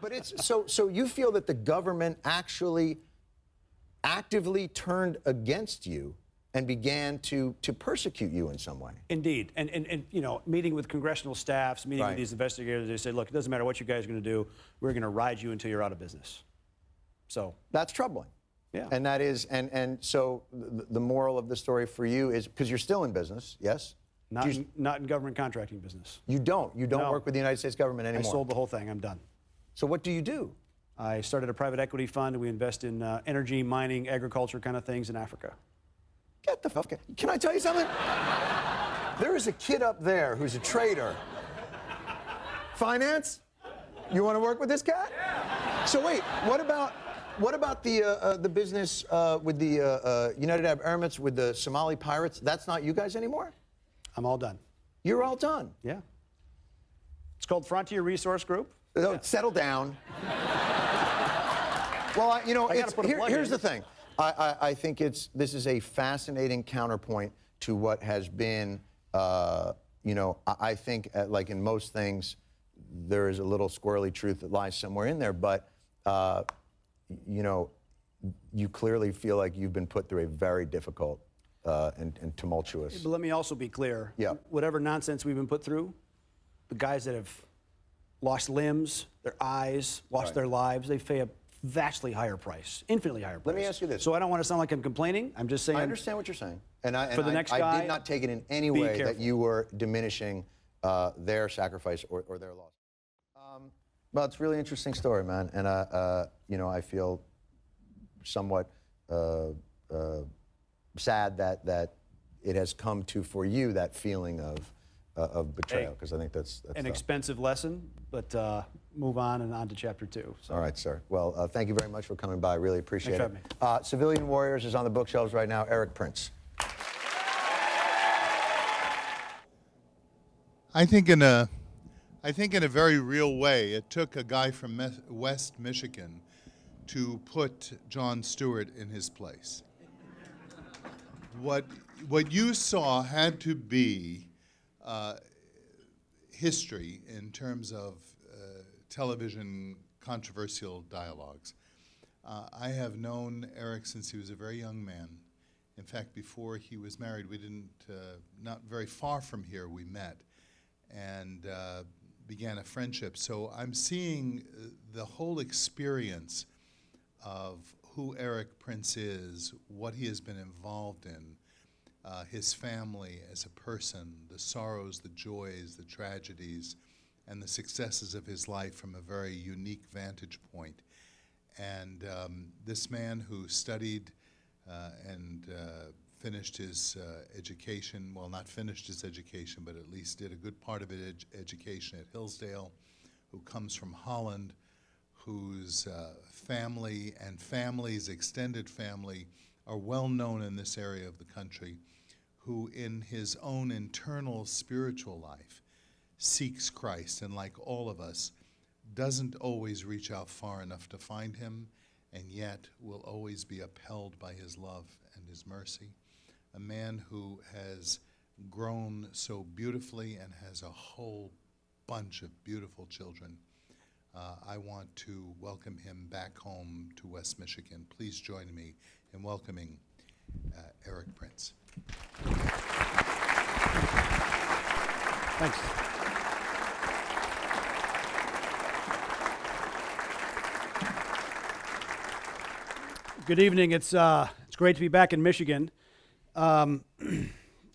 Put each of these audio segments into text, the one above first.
But it's so you feel that the government actually actively turned against you and began to persecute you in some way. Indeed, and you know, meeting with congressional staffs, meeting with these investigators, they said, look, it doesn't matter what you guys are going to do, we're going to ride you until you're out of business. So that's troubling. Yeah. And that is, and so the moral of the story for you is, because you're still in business, yes? Not in government contracting business. You don't work with the United States government anymore. I sold the whole thing. I'm done. So what do you do? I started a private equity fund. We invest in energy, mining, agriculture kind of things in Africa. Get the fuck. Can I tell you something? There is a kid up there who's a trader. Finance? You want to work with this cat? Yeah. So wait, what about the business with the United Arab Emirates with the Somali pirates? That's not you guys anymore? I'm all done. You're all done? Yeah. It's called Frontier Resource Group. No, yeah. Settle down. Well, you know, here's the thing. I think this is a fascinating counterpoint to what has been, you know, I think like in most things, there is a little squirrely truth that lies somewhere in there, but, you know, you clearly feel like you've been put through a very difficult and tumultuous. But let me also be clear. Yeah. Whatever nonsense we've been put through, the guys that have lost limbs, their eyes, lost their lives, they pay a vastly higher price, infinitely higher price. Let me ask you this. So I don't want to sound like I'm complaining. I'm just saying. I understand what you're saying. And I did not take it in any way careful. that you were diminishing their sacrifice or their loss. Well, it's a really interesting story, man. And, you know, I feel somewhat sad that it has come to, for you, that feeling of betrayal, because I think that's an expensive lesson, but move on and on to chapter 2. So. All right, sir. Well, thank you very much for coming by. Really appreciate Thanks it. for having me. Civilian Warriors is on the bookshelves right now. Erik Prince. I think in a very real way, it took a guy from West Michigan to put Jon Stewart in his place. What you saw had to be history in terms of television controversial dialogues. I have known Erik since he was a very young man. In fact, before he was married, not very far from here, we met and began a friendship. So I'm seeing the whole experience of who Erik Prince is, what he has been involved in, his family as a person, the sorrows, the joys, the tragedies, and the successes of his life from a very unique vantage point. And this man who studied and finished his education, well, not finished his education, but at least did a good part of it education at Hillsdale, who comes from Holland, whose family and family's extended family are well known in this area of the country, who in his own internal spiritual life seeks Christ, and like all of us, doesn't always reach out far enough to find him, and yet will always be upheld by his love and his mercy. A man who has grown so beautifully and has a whole bunch of beautiful children. I want to welcome him back home to West Michigan. Please join me in welcoming Erik Prince. Thanks. Good evening. It's great to be back in Michigan.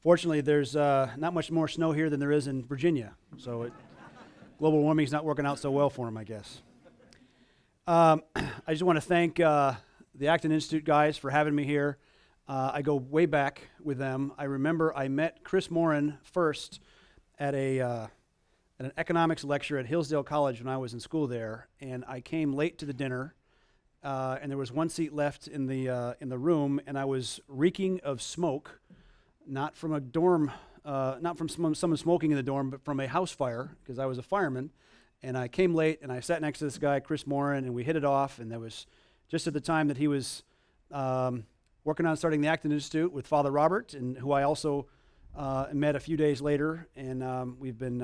Fortunately, there's not much more snow here than there is in Virginia, so global warming is not working out so well for them, I guess. I just want to thank the Acton Institute guys for having me here. I go way back with them. I remember I met Chris Morin first at an economics lecture at Hillsdale College when I was in school there, and I came late to the dinner, and there was one seat left in the room, and I was reeking of smoke, not from a dorm, not from someone smoking in the dorm, but from a house fire, because I was a fireman. And I came late, and I sat next to this guy, Chris Morin, and we hit it off. And that was just at the time that he was working on starting the Acton Institute with Father Robert, and who I also met a few days later. And we've been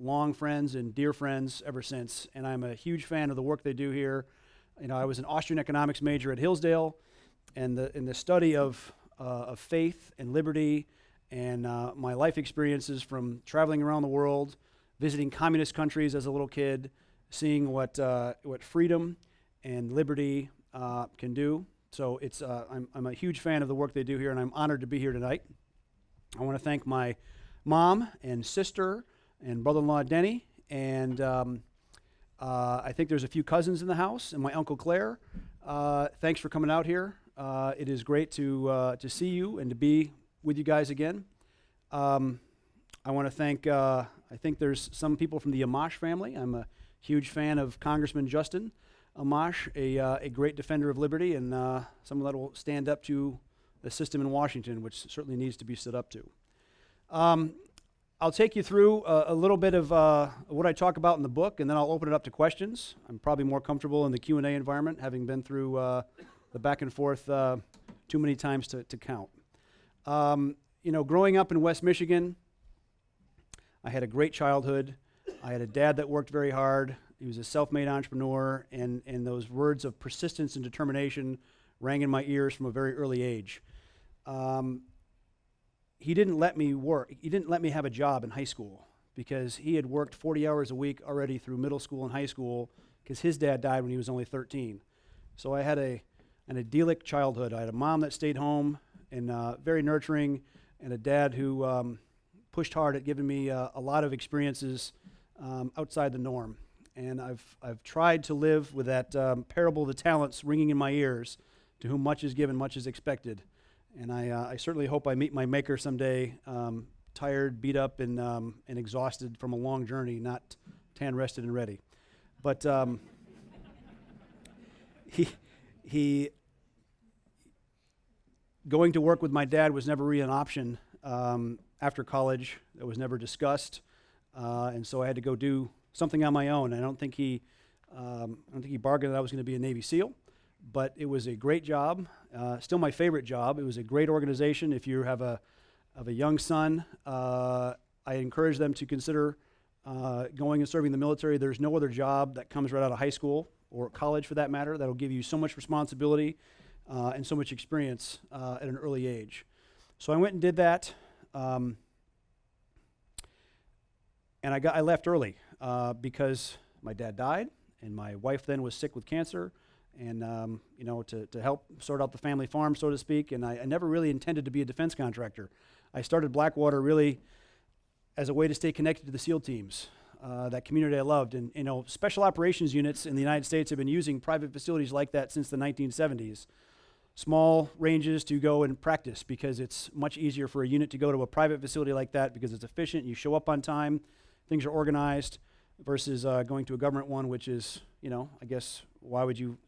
long friends and dear friends ever since, and I'm a huge fan of the work they do here. I was an Austrian economics major at Hillsdale, and in the study of faith and liberty, and my life experiences from traveling around the world, visiting communist countries as a little kid, seeing what freedom and liberty can do. So I'm a huge fan of the work they do here, and I'm honored to be here tonight. I want to thank my mom and sister and brother-in-law Denny, and I think there's a few cousins in the house, and my Uncle Claire. Thanks for coming out here. It is great to see you and to be with you guys again. I want to thank, I think there's some people from the Amash family. I'm a huge fan of Congressman Justin Amash, a great defender of liberty, and someone that will stand up to the system in Washington, which certainly needs to be stood up to. I'll take you through a little bit of what I talk about in the book, and then I'll open it up to questions. I'm probably more comfortable in the Q&A environment, having been through the back and forth too many times to count. Growing up in West Michigan, I had a great childhood. I had a dad that worked very hard. He was a self-made entrepreneur, and those words of persistence and determination rang in my ears from a very early age. He didn't let me work. He didn't let me have a job in high school because he had worked 40 hours a week already through middle school and high school because his dad died when he was only 13. So I had an idyllic childhood. I had a mom that stayed home and very nurturing, and a dad who pushed hard at giving me a lot of experiences outside the norm. And I've tried to live with that parable of the talents ringing in my ears, to whom much is given, much is expected. And I certainly hope I meet my maker someday, tired, beat up, and exhausted from a long journey, not tan, rested, and ready. But he going to work with my dad was never really an option after college. It was never discussed, and so I had to go do something on my own. I don't think he bargained that I was going to be a Navy SEAL, but it was a great job. Still my favorite job. It was a great organization. If you have a young son, I encourage them to consider going and serving the military. There's no other job that comes right out of high school or college, for that matter, that'll give you so much responsibility and so much experience at an early age. So I went and did that, and I left early because my dad died, and my wife then was sick with cancer. And, to help sort out the family farm, so to speak. And I never really intended to be a defense contractor. I started Blackwater really as a way to stay connected to the SEAL teams, that community I loved. And, special operations units in the United States have been using private facilities like that since the 1970s. Small ranges to go and practice because it's much easier for a unit to go to a private facility like that because it's efficient, you show up on time, things are organized, versus going to a government one, which is, I guess, why would you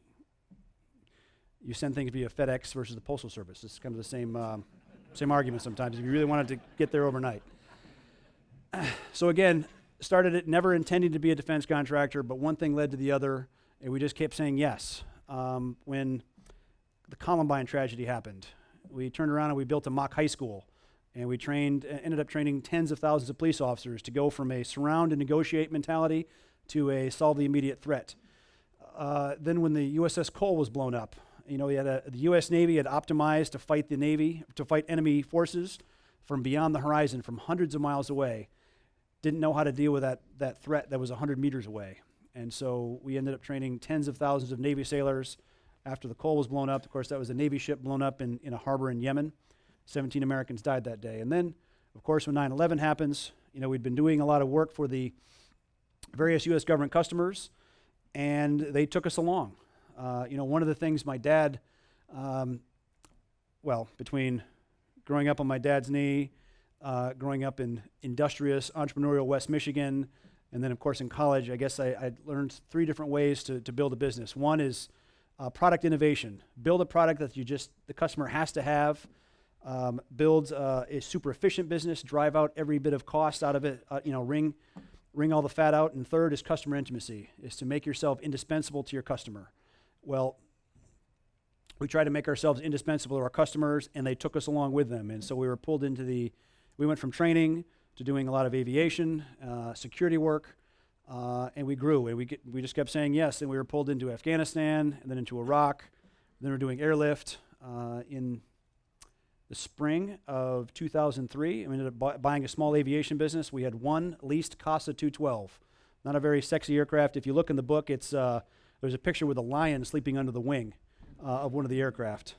send things via FedEx versus the Postal Service? It's kind of the same argument sometimes if you really wanted to get there overnight. So again, started it never intending to be a defense contractor, but one thing led to the other, and we just kept saying yes. When the Columbine tragedy happened, we turned around and we built a mock high school, and we ended up training tens of thousands of police officers to go from a surround and negotiate mentality to a solve the immediate threat. Then when the USS Cole was blown up, the U.S. Navy had optimized to fight enemy forces from beyond the horizon, from hundreds of miles away. Didn't know how to deal with that threat that was 100 meters away. And so we ended up training tens of thousands of Navy sailors after the Cole was blown up. Of course, that was a Navy ship blown up in a harbor in Yemen. 17 Americans died that day. And then, of course, when 9/11 happens, we'd been doing a lot of work for the various U.S. government customers, and they took us along. One of the things my dad, between growing up on my dad's knee, growing up in industrious, entrepreneurial West Michigan, and then, of course, in college, I guess I learned 3 different ways to build a business. One is product innovation. Build a product that the customer has to have. Build a super efficient business. Drive out every bit of cost out of it. Wring all the fat out. And third is customer intimacy, is to make yourself indispensable to your customer. Well, we try to make ourselves indispensable to our customers, and they took us along with them. And so we were pulled into we went from training to doing a lot of aviation, security work, and we grew. And we just kept saying yes, and we were pulled into Afghanistan, and then into Iraq. Then we're doing airlift in the spring of 2003. We ended up buying a small aviation business. We had one leased Casa 212. Not a very sexy aircraft. If you look in the book, it's there's a picture with a lion sleeping under the wing of one of the aircraft.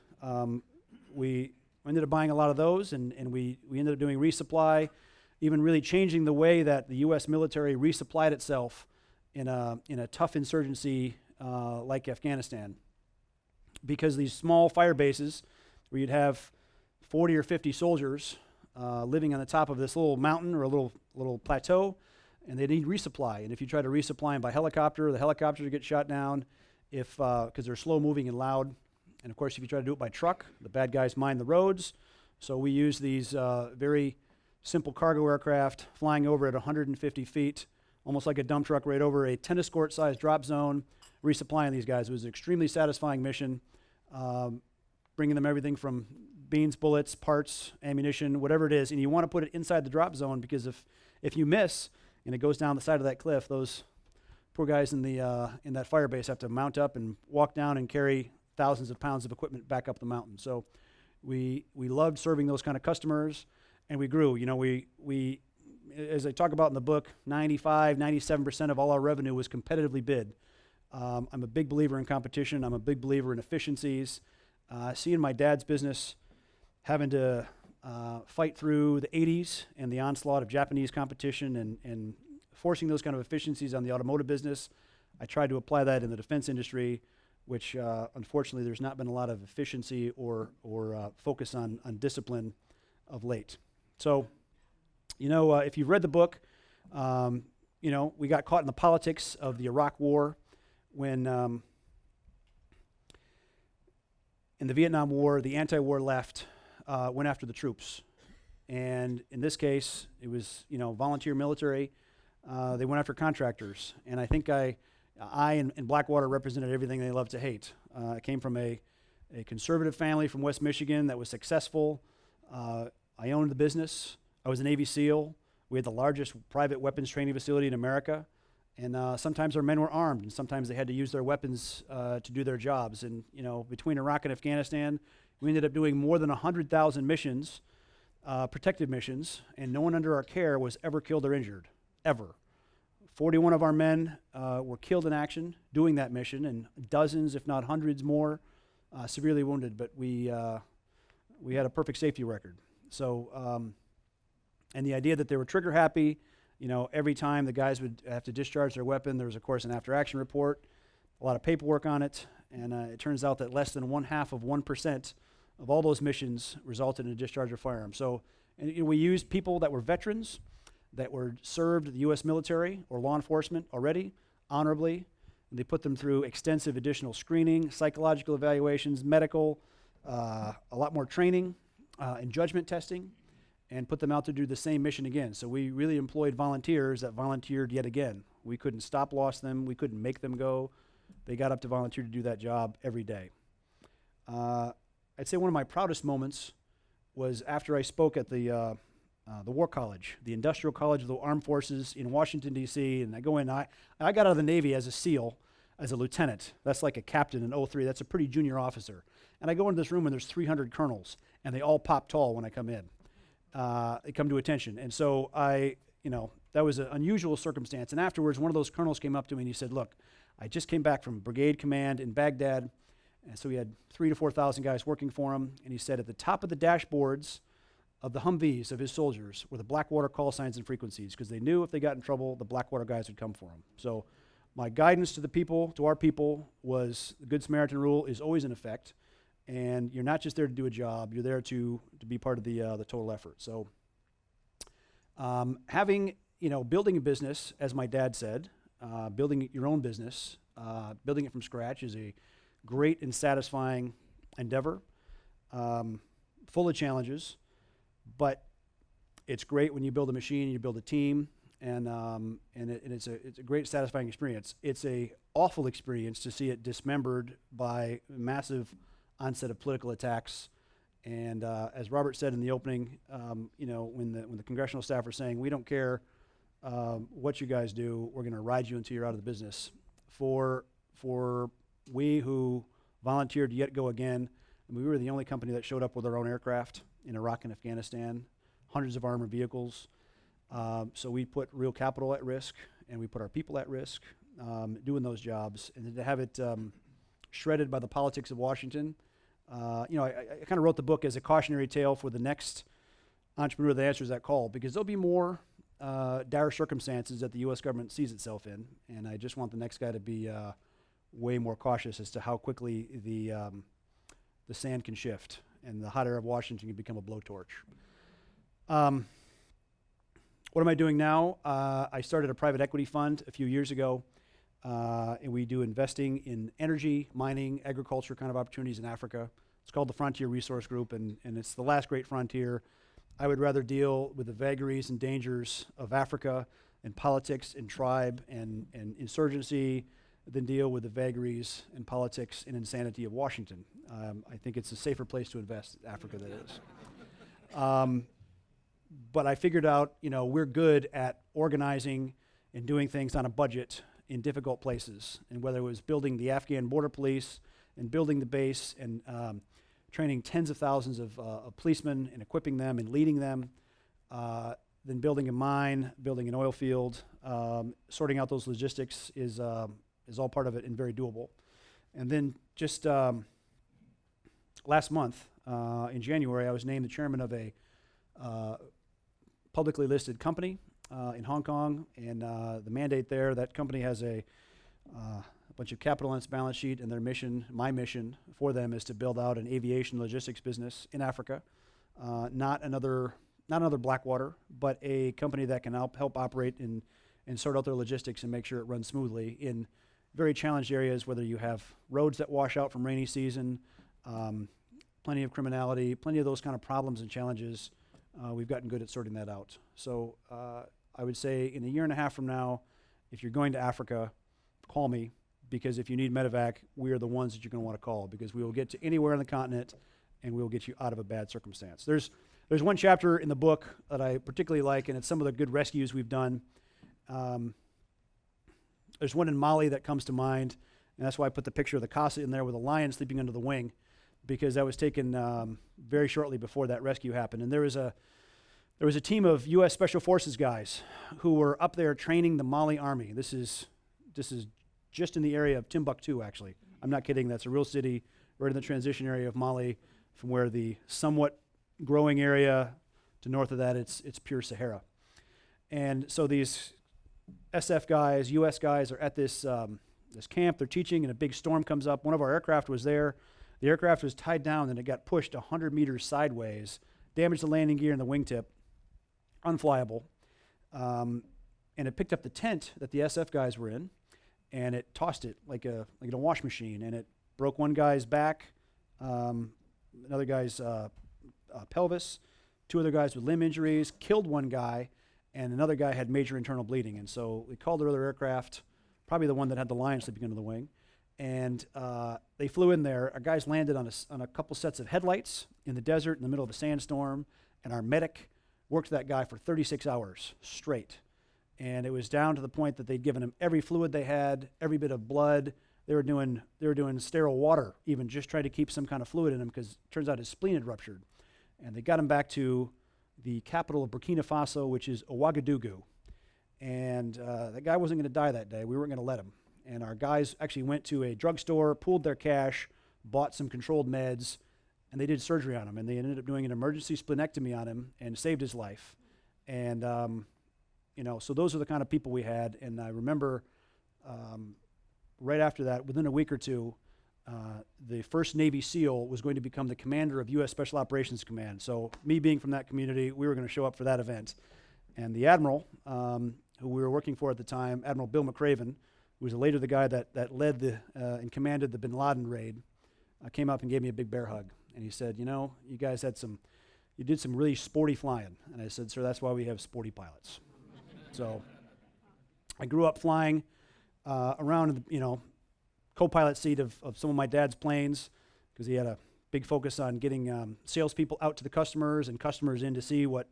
We ended up buying a lot of those, and we ended up doing resupply, even really changing the way that the U.S. military resupplied itself in a tough insurgency like Afghanistan. Because these small fire bases, where you'd have 40 or 50 soldiers living on the top of this little mountain or a little plateau, and they need resupply. And if you try to resupply them by helicopter, the helicopters get shot down because they're slow moving and loud. And of course, if you try to do it by truck, the bad guys mine the roads. So we use these very simple cargo aircraft flying over at 150 feet, almost like a dump truck right over a tennis court sized drop zone, resupplying these guys. It was an extremely satisfying mission, bringing them everything from beans, bullets, parts, ammunition, whatever it is. And you want to put it inside the drop zone, because if you miss and it goes down the side of that cliff, those poor guys in that fire base have to mount up and walk down and carry thousands of pounds of equipment back up the mountain. So we loved serving those kind of customers, and we grew. You know, we as I talk about in the book, 97% of all our revenue was competitively bid. I'm a big believer in competition. I'm a big believer in efficiencies. Seeing my dad's business having to fight through the 80s and the onslaught of Japanese competition and forcing those kind of efficiencies on the automotive business, I tried to apply that in the defense industry, which unfortunately there's not been a lot of efficiency or focus on discipline of late. So, you know, if you've read the book, you know, we got caught in the politics of the Iraq War when in the Vietnam War, the anti-war left went after the troops. And in this case, it was, you know, volunteer military. They went after contractors. And I think I and Blackwater represented everything they love to hate. I came from a conservative family from West Michigan that was successful. I owned the business. I was a Navy SEAL. We had the largest private weapons training facility in America. And sometimes our men were armed, and sometimes they had to use their weapons to do their jobs. And, you know, between Iraq and Afghanistan, we ended up doing more than 100,000 missions, protective missions, and no one under our care was ever killed or injured, ever. 41 of our men were killed in action doing that mission, and dozens, if not hundreds more, severely wounded. But we had a perfect safety record. So, and the idea that they were trigger happy, you know, every time the guys would have to discharge their weapon, there was, of course, an after-action report, a lot of paperwork on it, and it turns out that less than 0.5% of all those missions resulted in a discharge of firearm. So, and, you know, we used people that were veterans, that were served the U.S. military or law enforcement already, honorably, and they put them through extensive additional screening, psychological evaluations, medical, a lot more training, and judgment testing, and put them out to do the same mission again. So we really employed volunteers that volunteered yet again. We couldn't stop-loss them. We couldn't make them go. They got up to volunteer to do that job every day. I'd say one of my proudest moments was after I spoke at the War College, the Industrial College of the Armed Forces in Washington, D.C., and I go in. I got out of the Navy as a SEAL, as a lieutenant. That's like a captain in 03. That's a pretty junior officer. And I go into this room, and there's 300 colonels, and they all pop tall when I come in. They come to attention. And so that was an unusual circumstance. And afterwards, one of those colonels came up to me and he said, look, I just came back from brigade command in Baghdad. And so he had 3,000 to 4,000 guys working for him. And he said at the top of the dashboards of the Humvees of his soldiers were the Blackwater call signs and frequencies, because they knew if they got in trouble, the Blackwater guys would come for them. So my guidance to the people, to our people, was the Good Samaritan rule is always in effect. And you're not just there to do a job, you're there to be part of the total effort. So building a business, as my dad said, building your own business, building it from scratch is a great and satisfying endeavor, full of challenges, but it's great when you build a machine and you build a team, and it's a great satisfying experience. It's a awful experience to see it dismembered by massive onset of political attacks And as Robert said in the opening, when the congressional staff are saying, we don't care what you guys do, we're going to ride you until you're out of the business. For we who volunteered to yet go again, we were the only company that showed up with our own aircraft in Iraq and Afghanistan, hundreds of armored vehicles. So we put real capital at risk, and we put our people at risk doing those jobs. And then to have it shredded by the politics of Washington, I kind of wrote the book as a cautionary tale for the next entrepreneur that answers that call, because there'll be more dire circumstances that the U.S. government sees itself in, and I just want the next guy to be way more cautious as to how quickly the sand can shift and the hot air of Washington can become a blowtorch. What am I doing now? I started a private equity fund a few years ago, and we do investing in energy, mining, agriculture kind of opportunities in Africa. It's called the Frontier Resource Group, and it's the last great frontier. I would rather deal with the vagaries and dangers of Africa and politics and tribe and insurgency than deal with the vagaries and politics and insanity of Washington. I think it's a safer place to invest, Africa, that is. But I figured out, we're good at organizing and doing things on a budget in difficult places. And whether it was building the Afghan border police and building the base and training tens of thousands of policemen and equipping them and leading them, then building a mine, building an oil field, sorting out those logistics is all part of it and very doable. And then just last month, in January, I was named the chairman of a publicly listed company in Hong Kong, and the mandate there, that company has a bunch of capital on its balance sheet, and their mission, my mission for them, is to build out an aviation logistics business in Africa. Not another Blackwater, but a company that can help operate and sort out their logistics and make sure it runs smoothly in very challenged areas, whether you have roads that wash out from rainy season, plenty of criminality, plenty of those kind of problems and challenges. We've gotten good at sorting that out. So I would say in a year and a half from now, if you're going to Africa, call me, because if you need medevac, we are the ones that you're going to want to call, because we will get to anywhere on the continent and we will get you out of a bad circumstance. There's one chapter in the book that I particularly like, and it's some of the good rescues we've done. There's one in Mali that comes to mind, and that's why I put the picture of the casa in there with a lion sleeping under the wing, because that was taken very shortly before that rescue happened. And there was a team of U.S. Special Forces guys who were up there training the Mali army. This is just in the area of Timbuktu, actually. I'm not kidding. That's a real city right in the transition area of Mali, from where the somewhat growing area to north of that, it's pure Sahara. And so these SF guys, U.S. guys, are at this camp. They're teaching, and a big storm comes up. One of our aircraft was there. The aircraft was tied down, and it got pushed 100 meters sideways, damaged the landing gear and the wingtip, unflyable. And it picked up the tent that the SF guys were in, and it tossed it like a wash machine, and it broke one guy's back, another guy's pelvis, two other guys with limb injuries, killed one guy, and another guy had major internal bleeding. And so we called their other aircraft, probably the one that had the lion sleeping under the wing, and they flew in there. Our guys landed on a couple sets of headlights in the desert in the middle of a sandstorm, and our medic worked that guy for 36 hours straight. And it was down to the point that they'd given him every fluid they had, every bit of blood. They were doing sterile water, even just trying to keep some kind of fluid in him, because it turns out his spleen had ruptured. And they got him back to the capital of Burkina Faso, which is Ouagadougou. And that guy wasn't going to die that day. We weren't going to let him. And our guys actually went to a drugstore, pooled their cash, bought some controlled meds, and they did surgery on him. And they ended up doing an emergency splenectomy on him and saved his life. And so those are the kind of people we had. And I remember right after that, within a week or two, the first Navy SEAL was going to become the commander of U.S. Special Operations Command. So me being from that community, we were going to show up for that event. And the admiral, who we were working for at the time, Admiral Bill McRaven, who was later the guy that led and commanded the Bin Laden raid, came up and gave me a big bear hug. And he said, you guys you did some really sporty flying. And I said, sir, that's why we have sporty pilots. So I grew up flying around in the co-pilot seat of some of my dad's planes, because he had a big focus on getting salespeople out to the customers and customers in to see what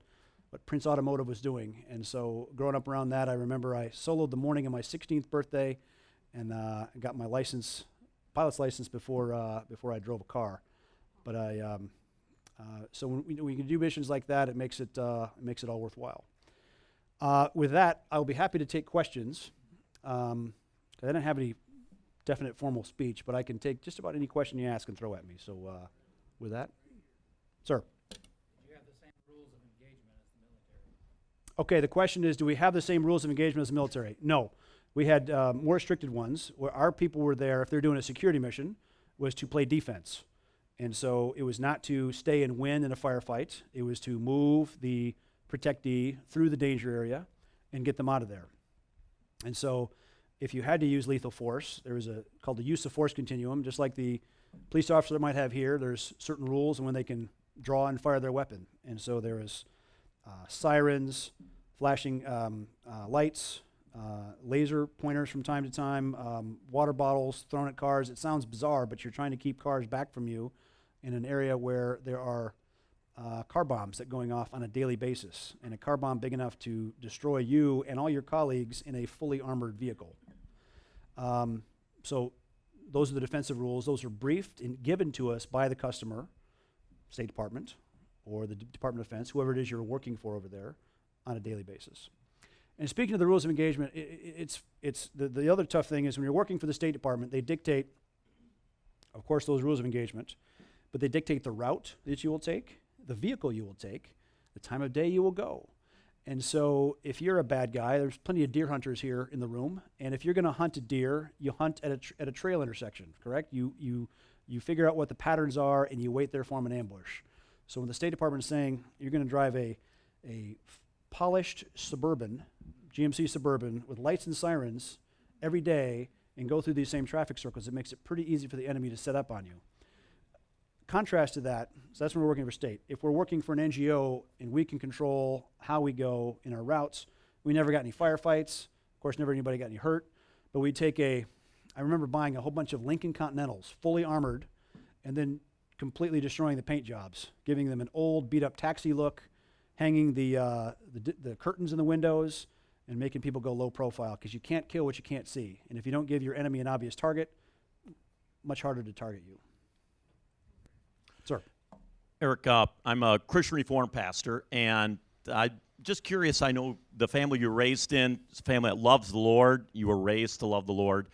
Prince Automotive was doing. And so growing up around that, I remember I soloed the morning of my 16th birthday and got my license, pilot's license before I drove a car. But so when we can do missions like that, it makes it all worthwhile. With that, I'll be happy to take questions. I didn't have any definite formal speech, but I can take just about any question you ask and throw at me. So with that, sir. Do you have the same rules of engagement as the military? Okay, the question is, do we have the same rules of engagement as the military? No. We had more restricted ones where our people were there, if they're doing a security mission, was to play defense. And so it was not to stay and win in a firefight. It was to move the protectee through the danger area and get them out of there. And so if you had to use lethal force, there was called the use of force continuum, just like the police officer might have here. There's certain rules and when they can draw and fire their weapon. And so there was sirens, flashing lights, laser pointers from time to time, water bottles thrown at cars. It sounds bizarre, but you're trying to keep cars back from you in an area where there are car bombs that are going off on a daily basis, and a car bomb big enough to destroy you and all your colleagues in a fully armored vehicle. So those are the defensive rules. Those are briefed and given to us by the customer, State Department, or the Department of Defense, whoever it is you're working for over there, on a daily basis. And speaking of the rules of engagement, it's the other tough thing is when you're working for the State Department, they dictate, of course, those rules of engagement, but they dictate the route that you will take, the vehicle you will take, the time of day you will go. And so if you're a bad guy, there's plenty of deer hunters here in the room, and if you're going to hunt a deer, you hunt at a trail intersection, correct? You figure out what the patterns are, and you wait there for them in ambush. So when the State Department is saying you're going to drive a polished Suburban, GMC Suburban, with lights and sirens every day and go through these same traffic circles, it makes it pretty easy for the enemy to set up on you. Contrast to that, so that's when we're working for state. If we're working for an NGO and we can control how we go in our routes, we never got any firefights. Of course, never anybody got any hurt. But we I remember buying a whole bunch of Lincoln Continentals, fully armored, and then completely destroying the paint jobs, giving them an old, beat-up taxi look, hanging the curtains in the windows, and making people go low profile, because you can't kill what you can't see. And if you don't give your enemy an obvious target, much harder to target you. Sir. Erik, I'm a Christian Reformed pastor, and I'm just curious. I know the family you're raised in is a family that loves the Lord. You were raised to love the Lord.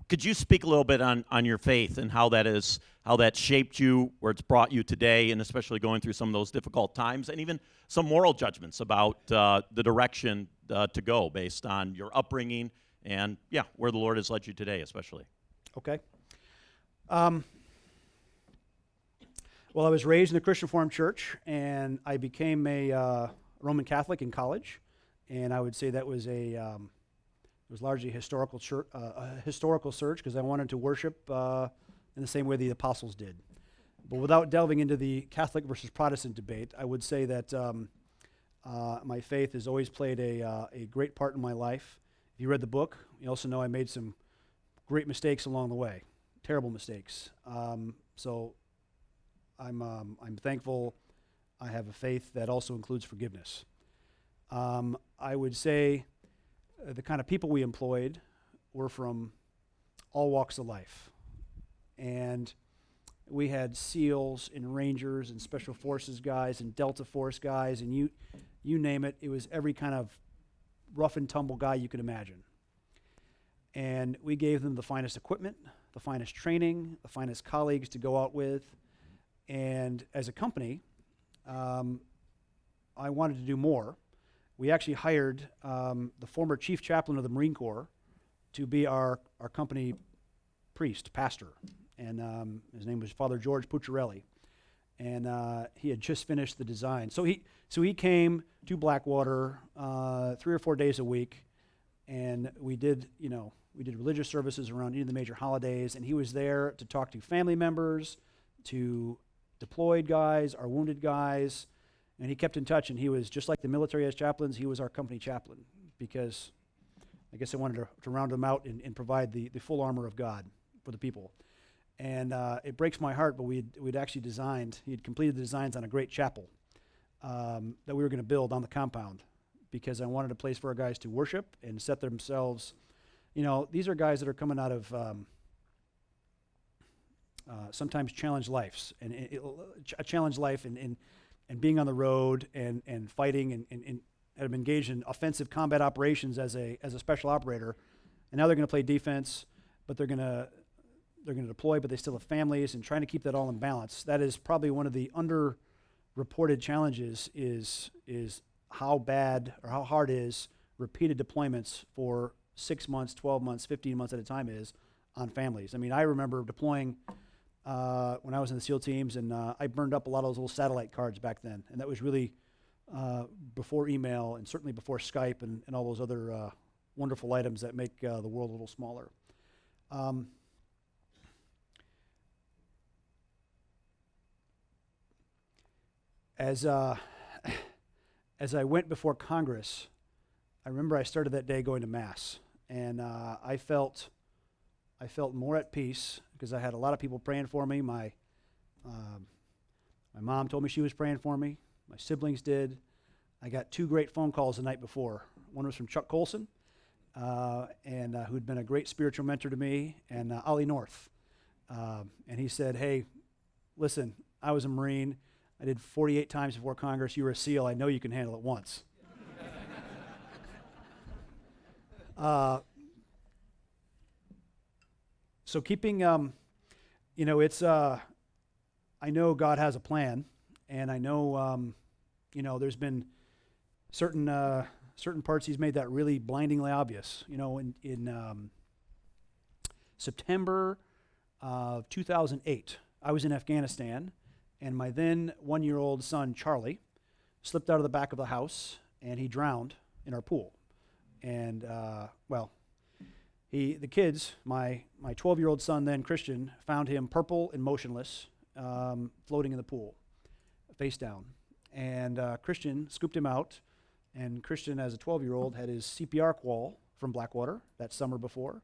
Could you speak a little bit on your faith and how that shaped you, where it's brought you today, and especially going through some of those difficult times, and even some moral judgments about the direction to go based on your upbringing and, where the Lord has led you today, especially? Okay. Well, I was raised in a Christian Reformed church, and I became a Roman Catholic in college, and I would say that was it was largely a historical search because I wanted to worship in the same way the apostles did. But without delving into the Catholic versus Protestant debate, I would say that my faith has always played a great part in my life. If you read the book, you also know I made some great mistakes along the way, terrible mistakes. So I'm thankful I have a faith that also includes forgiveness. I would say the kind of people we employed were from all walks of life. And we had SEALs and Rangers and Special Forces guys and Delta Force guys, and you name it. It was every kind of rough and tumble guy you could imagine. And we gave them the finest equipment, the finest training, the finest colleagues to go out with. And as a company, I wanted to do more. We actually hired the former chief chaplain of the Marine Corps to be our company pastor. And his name was Father George Pucciarelli. And he had just finished the design. So he came to Blackwater 3 or 4 days a week, and we did religious services around any of the major holidays, and he was there to talk to family members, to deployed guys, our wounded guys, and he kept in touch, and he was just like the military as chaplains. He was our company chaplain because I guess I wanted to round him out and provide the full armor of God for the people. And it breaks my heart, but we'd actually he had completed the designs on a great chapel that we were going to build on the compound, because I wanted a place for our guys to worship and set themselves. These are guys that are coming out of sometimes challenged lives, and a challenged life, and being on the road and fighting and have engaged in offensive combat operations as a special operator, and now they're going to play defense, but they're going to deploy, but they still have families, and trying to keep that all in balance. That is probably one of the underreported challenges is how bad or how hard is repeated deployments for 6 months, 12 months, 15 months at a time is on families. I mean, I remember deploying when I was in the SEAL teams, and I burned up a lot of those little satellite cards back then, and that was really before email and certainly before Skype and all those other wonderful items that make the world a little smaller. As I went before Congress, I remember I started that day going to Mass, and I felt more at peace because I had a lot of people praying for me. My mom told me she was praying for me. My siblings did. I got 2 great phone calls the night before. One was from Chuck Colson, and who'd been a great spiritual mentor to me, and Ollie North. And he said, "Hey, listen, I was a Marine. I did 48 times before Congress. You were a SEAL. I know you can handle it once." So keeping, it's, I know God has a plan, and I know, there's been certain parts He's made that really blindingly obvious. In September of 2008, I was in Afghanistan, and my then 1-year-old son, Charlie, slipped out of the back of the house, and he drowned in our pool. And, the kids, my 12-year-old son then, Christian, found him purple and motionless, floating in the pool, face down. And Christian scooped him out, and Christian, as a 12-year-old, had his CPR qual from Blackwater that summer before,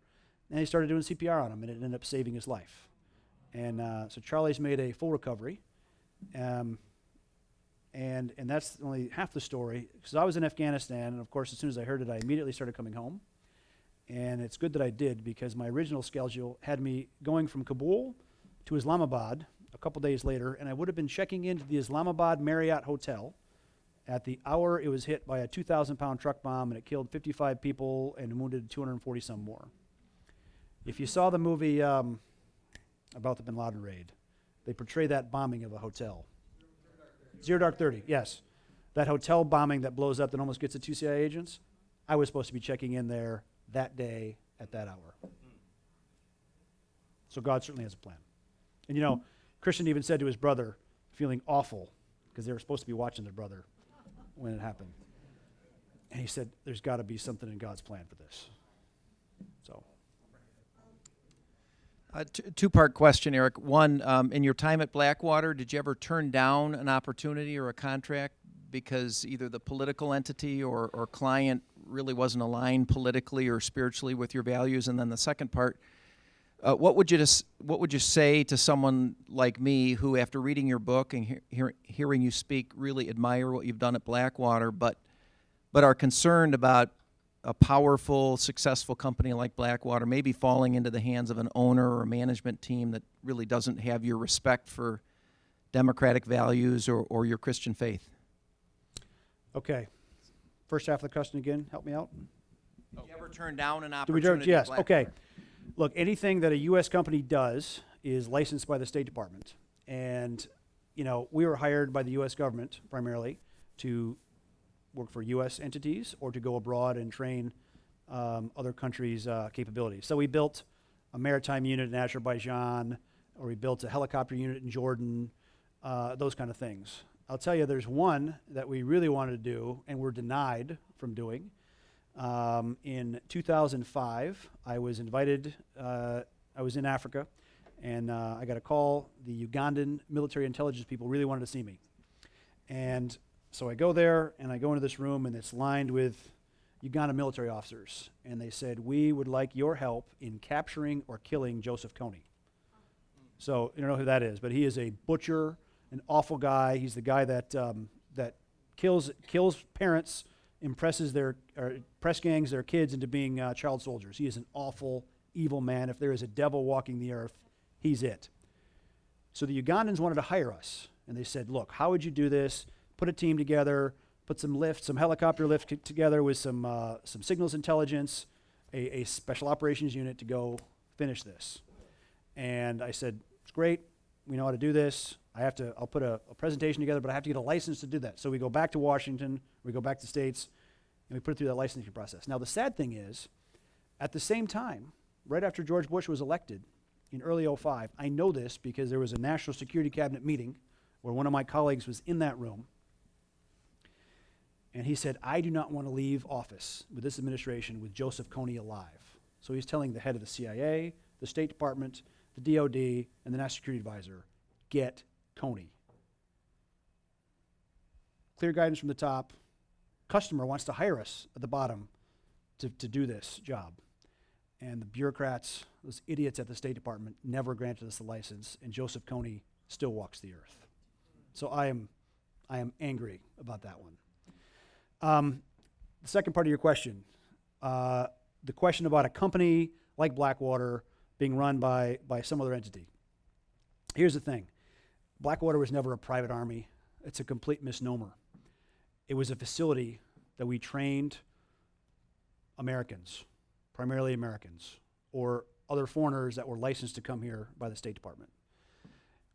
and he started doing CPR on him, and it ended up saving his life. And so Charlie's made a full recovery. And that's only half the story, because I was in Afghanistan, and of course, as soon as I heard it, I immediately started coming home. And it's good that I did, because my original schedule had me going from Kabul to Islamabad a couple days later, and I would have been checking into the Islamabad Marriott Hotel at the hour it was hit by a 2,000-pound truck bomb, and it killed 55 people and wounded 240-some more. If you saw the movie about the Bin Laden raid, they portray that bombing of a hotel. Zero Dark 30, yes. That hotel bombing that blows up that almost gets the 2 CIA agents, I was supposed to be checking in there that day at that hour. So God certainly has a plan. And Christian even said to his brother, feeling awful, because they were supposed to be watching their brother when it happened. And he said, there's got to be something in God's plan for this. So. Two-part question, Eric. One, in your time at Blackwater, did you ever turn down an opportunity or a contract because either the political entity or client really wasn't aligned politically or spiritually with your values? And then the second part, what would you say to someone like me who, after reading your book and hearing you speak, really admire what you've done at Blackwater, but are concerned about a powerful, successful company like Blackwater maybe falling into the hands of an owner or a management team that really doesn't have your respect for democratic values or your Christian faith? Okay. First half of the question again, help me out. Did you ever turn down an Do opportunity? yes, at okay. Look, anything that a U.S. company does is licensed by the State Department. And, we were hired by the U.S. government primarily to work for U.S. entities or to go abroad and train other countries' capabilities. So we built a maritime unit in Azerbaijan, or we built a helicopter unit in Jordan, those kind of things. I'll tell you, there's one that we really wanted to do and were denied from doing. In 2005, I was invited, I was in Africa, and I got a call. The Ugandan military intelligence people really wanted to see me. And so I go there, and I go into this room, and it's lined with Ugandan military officers. And they said, we would like your help in capturing or killing Joseph Kony. So you don't know who that is, but he is a butcher, an awful guy. He's the guy that that kills parents, press gangs their kids into being child soldiers. He is an awful, evil man. If there is a devil walking the earth, he's it. So the Ugandans wanted to hire us, and they said, look, how would you do this? Put a team together, put some helicopter lift together with some signals intelligence, a special operations unit to go finish this. And I said, it's great. We know how to do this. I'll put a presentation together, but I have to get a license to do that. So we go back to Washington, we go back to States, and we put it through that licensing process. Now the sad thing is, at the same time, right after George Bush was elected in early '05, I know this because there was a National Security Cabinet meeting where one of my colleagues was in that room, and he said, I do not want to leave office with this administration with Joseph Kony alive. So he's telling the head of the CIA, the State Department, the DOD, and the National Security Advisor, get Kony. Clear guidance from the top. Customer wants to hire us at the bottom to do this job. And the bureaucrats, those idiots at the State Department, never granted us the license, and Joseph Kony still walks the earth. So I am angry about that one. The second part of your question, the question about a company like Blackwater being run by some other entity. Here's the thing. Blackwater was never a private army. It's a complete misnomer. It was a facility that we trained Americans, primarily Americans, or other foreigners that were licensed to come here by the State Department.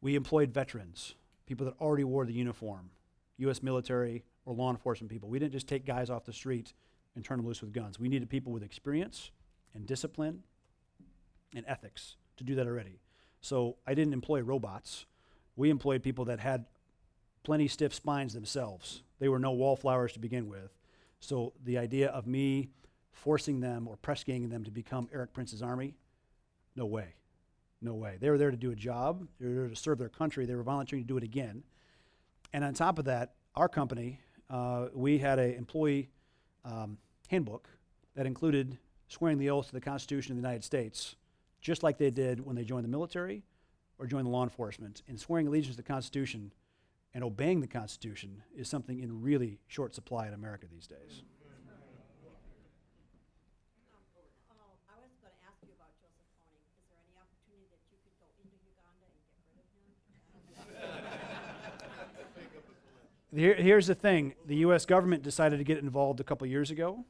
We employed veterans, people that already wore the uniform, U.S. military or law enforcement people. We didn't just take guys off the street and turn them loose with guns. We needed people with experience and discipline and ethics to do that already. So I didn't employ robots. We employed people that had plenty stiff spines themselves. They were no wallflowers to begin with. So the idea of me forcing them or press ganging them to become Erik Prince's army, no way. No way. They were there to do a job. They were there to serve their country. They were volunteering to do it again. And on top of that, our company, we had an employee handbook that included swearing the oath to the Constitution of the United States, just like they did when they joined the military or joined the law enforcement. And swearing allegiance to the Constitution and obeying the Constitution is something in really short supply in America these days. I was going to ask you about Joseph Kony. Is there any opportunity that you could go into Uganda and get rid of him? Here's the thing. The U.S. government decided to get involved a couple years ago,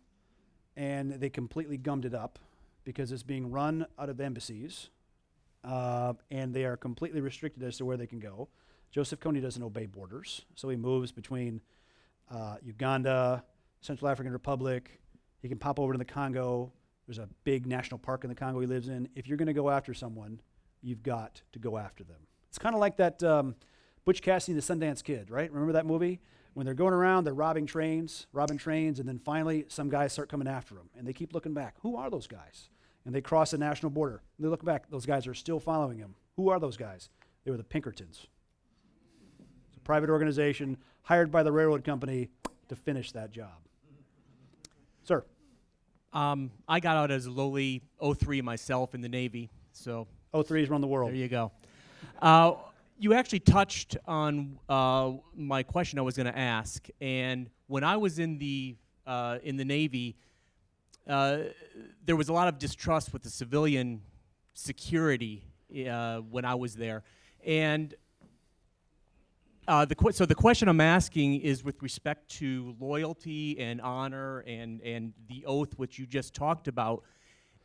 and they completely gummed it up because it's being run out of embassies, and they are completely restricted as to where they can go. Joseph Kony doesn't obey borders, so he moves between Uganda, Central African Republic. He can pop over to the Congo. There's a big national park in the Congo he lives in. If you're going to go after someone, you've got to go after them. It's kind of like that Butch Cassidy and the Sundance Kid, right? Remember that movie? When they're going around, they're robbing trains, and then finally some guys start coming after them, and they keep looking back. Who are those guys? And they cross the national border. And they look back. Those guys are still following him. Who are those guys? They were the Pinkertons. It's a private organization hired by the railroad company to finish that job. Sir. I got out as a lowly 03 myself in the Navy, so 03s run the world. there you go. You actually touched on my question I was going to ask, and when I was in the Navy, there was a lot of distrust with the civilian security when I was there, and so the question I'm asking is with respect to loyalty and honor and the oath which you just talked about,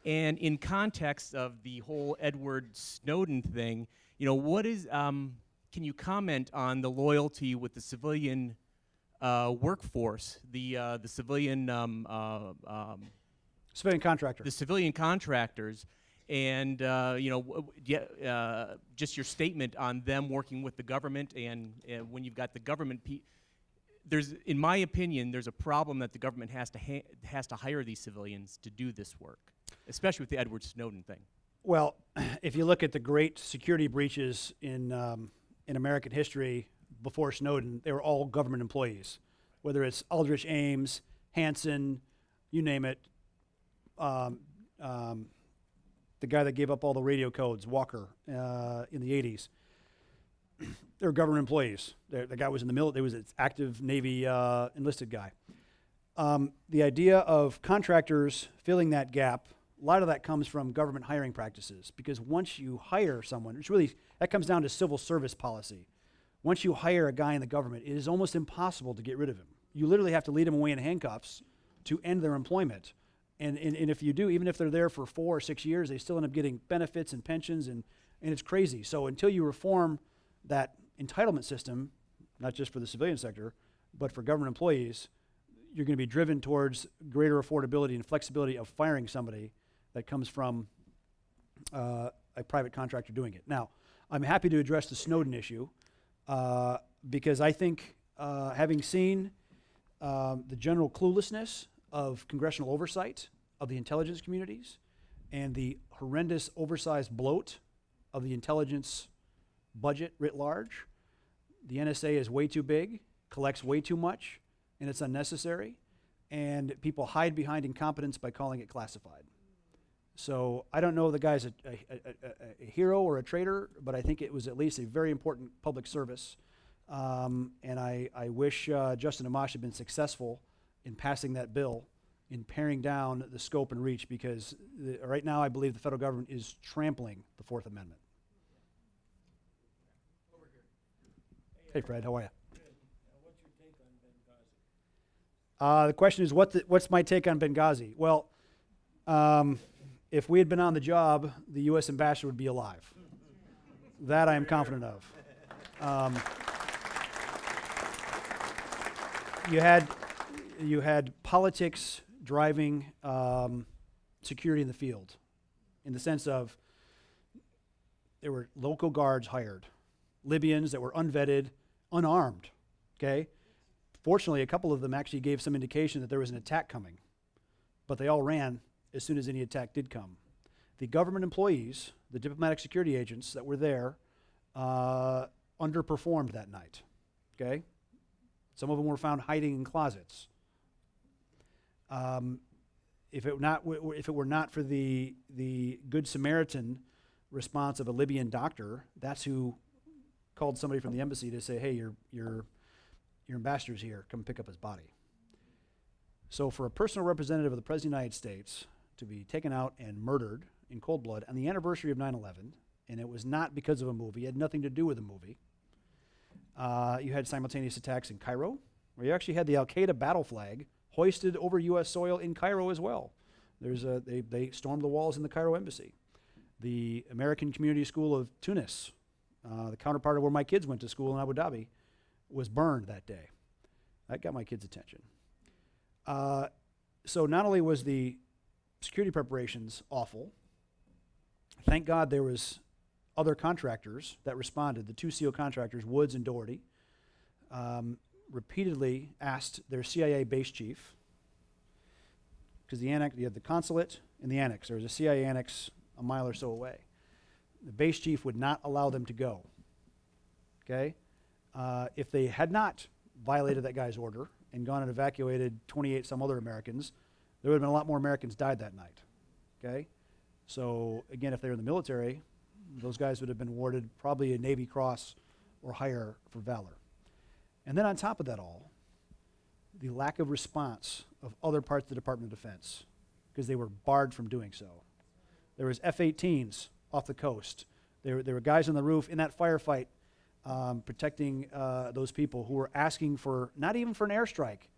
and in context of the whole Edward Snowden thing, you know, what is can you comment on the loyalty with the civilian workforce, the civilian Civilian contractor. the civilian contractors, and just your statement on them working with the government, and when you've got the government, there's, in my opinion, there's a problem that the government has to hire these civilians to do this work, especially with the Edward Snowden thing. Well, if you look at the great security breaches in American history before Snowden, they were all government employees, whether it's Aldrich Ames, Hansen, you name it. the guy that gave up all the radio codes, Walker, in the 80s. They were government employees. The guy was in the military. He was an active Navy enlisted guy. The idea of contractors filling that gap, a lot of that comes from government hiring practices, because once you hire someone, that comes down to civil service policy. Once you hire a guy in the government, it is almost impossible to get rid of him. You literally have to lead them away in handcuffs to end their employment. And if you do, even if they're there for 4 or 6 years, they still end up getting benefits and pensions, and it's crazy. So until you reform that entitlement system, not just for the civilian sector, but for government employees, you're going to be driven towards greater affordability and flexibility of firing somebody that comes from a private contractor doing it. Now, I'm happy to address the Snowden issue because I think having seen the general cluelessness of congressional oversight of the intelligence communities and the horrendous oversized bloat of the intelligence budget writ large, the NSA is way too big, collects way too much, and it's unnecessary, and people hide behind incompetence by calling it classified. So I don't know if the guy's a hero or a traitor, but I think it was at least a very important public service. And I wish Justin Amash had been successful in passing that bill, in paring down the scope and reach, because right now I believe the federal government is trampling the Fourth Amendment. Hey, Fred, how are you? What's your take on Benghazi? The question is, what's my take on Benghazi? Well, if we had been on the job, the U.S. ambassador would be alive. That I am confident of. You had politics driving security in the field, in the sense of there were local guards hired, Libyans that were unvetted, unarmed, okay? Fortunately, a couple of them actually gave some indication that there was an attack coming, but they all ran as soon as any attack did come. The government employees, the diplomatic security agents that were there, underperformed that night, okay? Some of them were found hiding in closets. If it were not for the Good Samaritan response of a Libyan doctor, that's who called somebody from the embassy to say, hey, your ambassador's here, come pick up his body. So for a personal representative of the President of the United States to be taken out and murdered in cold blood on the anniversary of 9/11, and it was not because of a movie, it had nothing to do with a movie. You had simultaneous attacks in Cairo, where you actually had the Al-Qaeda battle flag hoisted over U.S. soil in Cairo as well. They stormed the walls in the Cairo embassy. The American Community School of Tunis, the counterpart of where my kids went to school in Abu Dhabi, was burned that day. That got my kids' attention. So not only was the security preparations awful, thank God there was other contractors that responded. The 2 SEAL contractors, Woods and Doherty, repeatedly asked their CIA base chief, because you had the consulate and the annex. There was a CIA annex a mile or so away. The base chief would not allow them to go. Okay? If they had not violated that guy's order and gone and evacuated 28 some other Americans, there would have been a lot more Americans died that night. Okay? So again, if they were in the military, those guys would have been awarded probably a Navy Cross or higher for valor. And then on top of that all, the lack of response of other parts of the Department of Defense, because they were barred from doing so. There was F-18s off the coast. There were guys on the roof in that firefight protecting those people who were asking for, not even for an airstrike,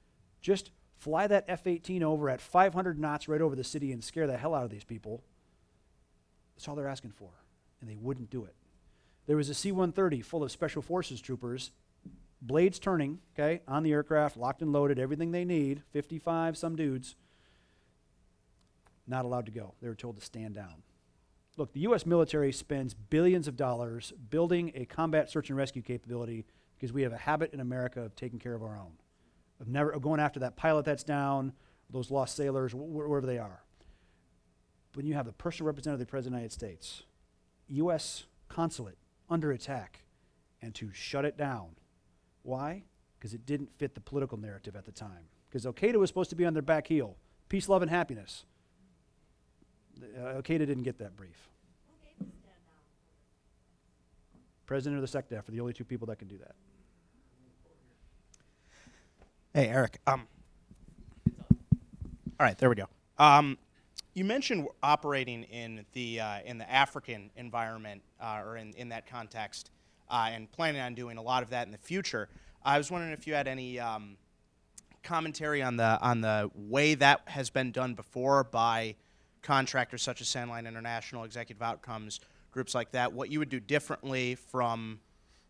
just fly that F-18 over at 500 knots right over the city and scare the hell out of these people. That's all they're asking for, and they wouldn't do it. There was a C-130 full of Special Forces troopers, blades turning, okay, on the aircraft, locked and loaded, everything they need, 55 some dudes, not allowed to go. They were told to stand down. Look, the U.S. military spends billions of dollars building a combat search and rescue capability because we have a habit in America of taking care of our own, of going after that pilot that's down, those lost sailors, wherever they are. When you have the personal representative of the President of the United States, U.S. consulate under attack, and to shut it down. Why? Because it didn't fit the political narrative at the time. Because Al-Qaeda was supposed to be on their back heel. Peace, love, and happiness. Al-Qaeda didn't get that brief. President or the SecDef are the only two people that can do that. Hey, Eric. All right, there we go. You mentioned operating in the African environment or in that context, and planning on doing a lot of that in the future. I was wondering if you had any commentary on the way that has been done before by contractors such as Sandline International, Executive Outcomes, groups like that. What you would do differently from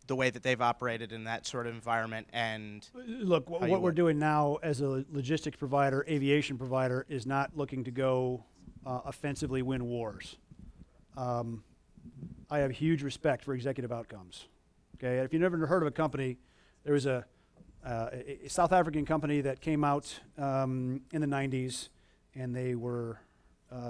the way that they've operated in that sort of environment, and look, what we're doing now as a logistics provider, aviation provider, is not looking to go offensively win wars. I have huge respect for Executive Outcomes. Okay, if you've never heard of a company, there was a South African company that came out in the 90s, and they were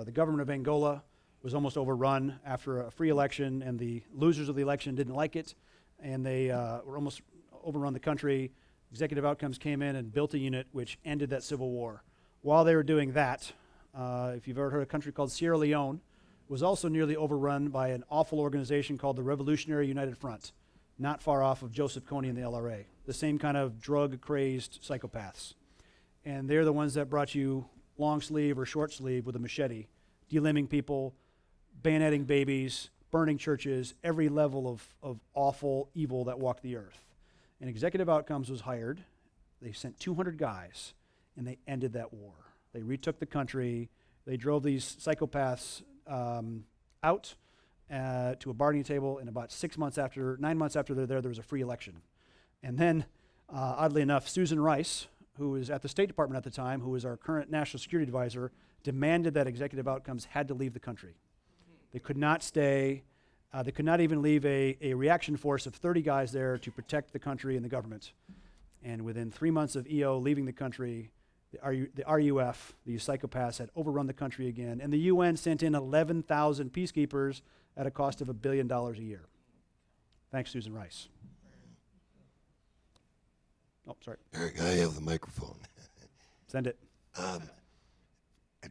the government of Angola was almost overrun after a free election, and the losers of the election didn't like it, and they were almost overrun the country. Executive Outcomes came in and built a unit which ended that civil war. While they were doing that, if you've ever heard of a country called Sierra Leone, was also nearly overrun by an awful organization called the Revolutionary United Front, not far off of Joseph Kony and the LRA, the same kind of drug-crazed psychopaths. And they're the ones that brought you long sleeve or short sleeve with a machete, delimbing people, bayoneting babies, burning churches, every level of awful evil that walked the earth. And Executive Outcomes was hired. They sent 200 guys, and they ended that war. They retook the country. They drove these psychopaths out to a bargaining table, and about 9 months after they're there was a free election. And then, oddly enough, Susan Rice, who was at the State Department at the time, who was our current national security advisor, demanded that Executive Outcomes had to leave the country. They could not stay. They could not even leave a reaction force of 30 guys there to protect the country and the government. And within 3 months of EO leaving the country, the RUF, these psychopaths, had overrun the country again. And the UN sent in 11,000 peacekeepers at a cost of $1 billion a year. Thanks, Susan Rice. Oh, sorry. Eric, I have the microphone. Send it. And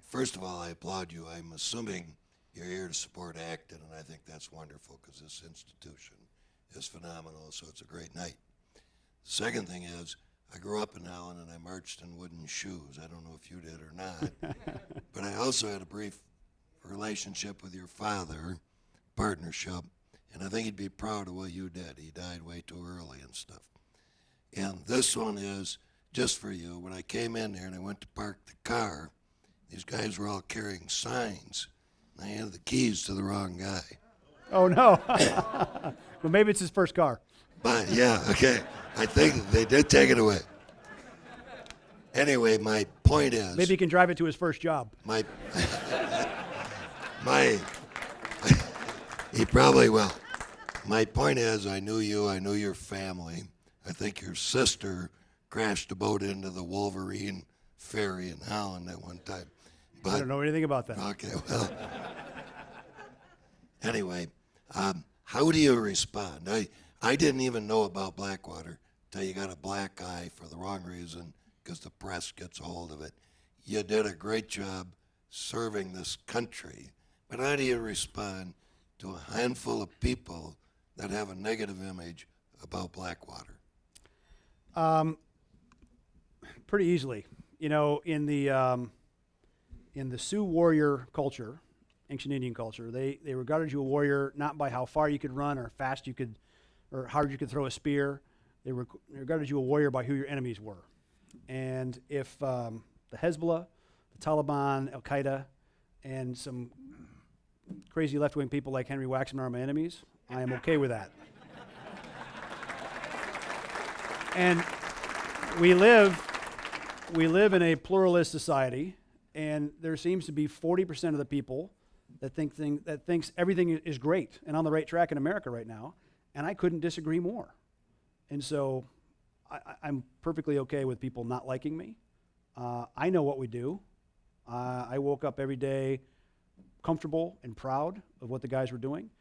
first of all, I applaud you. I'm assuming you're here to support Acton, and I think that's wonderful because this institution is phenomenal, so it's a great night. The second thing is, I grew up in Allen and I marched in wooden shoes. I don't know if you did or not, but I also had a brief relationship with your father, partnership, and I think he'd be proud of what you did. He died way too early and stuff. And this one is just for you. When I came in there and I went to park the car, these guys were all carrying signs. I handed the keys to the wrong guy. Oh, no. Well, maybe it's his first car. But, yeah, okay. I think they did take it away. Anyway, my point is... Maybe he can drive it to his first job. He probably will. My point is, I knew you, I knew your family. I think your sister crashed a boat into the Wolverine ferry in Holland at one time. But, I don't know anything about that. Okay, well. Anyway, how do you respond? I didn't even know about Blackwater till you got a black eye for the wrong reason because the press gets a hold of it. You did a great job serving this country, but how do you respond to a handful of people that have a negative image about Blackwater? Pretty easily. You know, in the Sioux warrior culture, ancient Indian culture, they regarded you a warrior not by how far you could run or fast you could, or hard you could throw a spear. They regarded you a warrior by who your enemies were. And if the Hezbollah, the Taliban, Al-Qaeda, and some crazy left-wing people like Henry Waxman are my enemies, I am okay with that. And we live in a pluralist society, and there seems to be 40% of the people that thinks everything is great and on the right track in America right now, and I couldn't disagree more. And so I'm perfectly okay with people not liking me. I know what we do. I woke up every day comfortable and proud of what the guys were doing.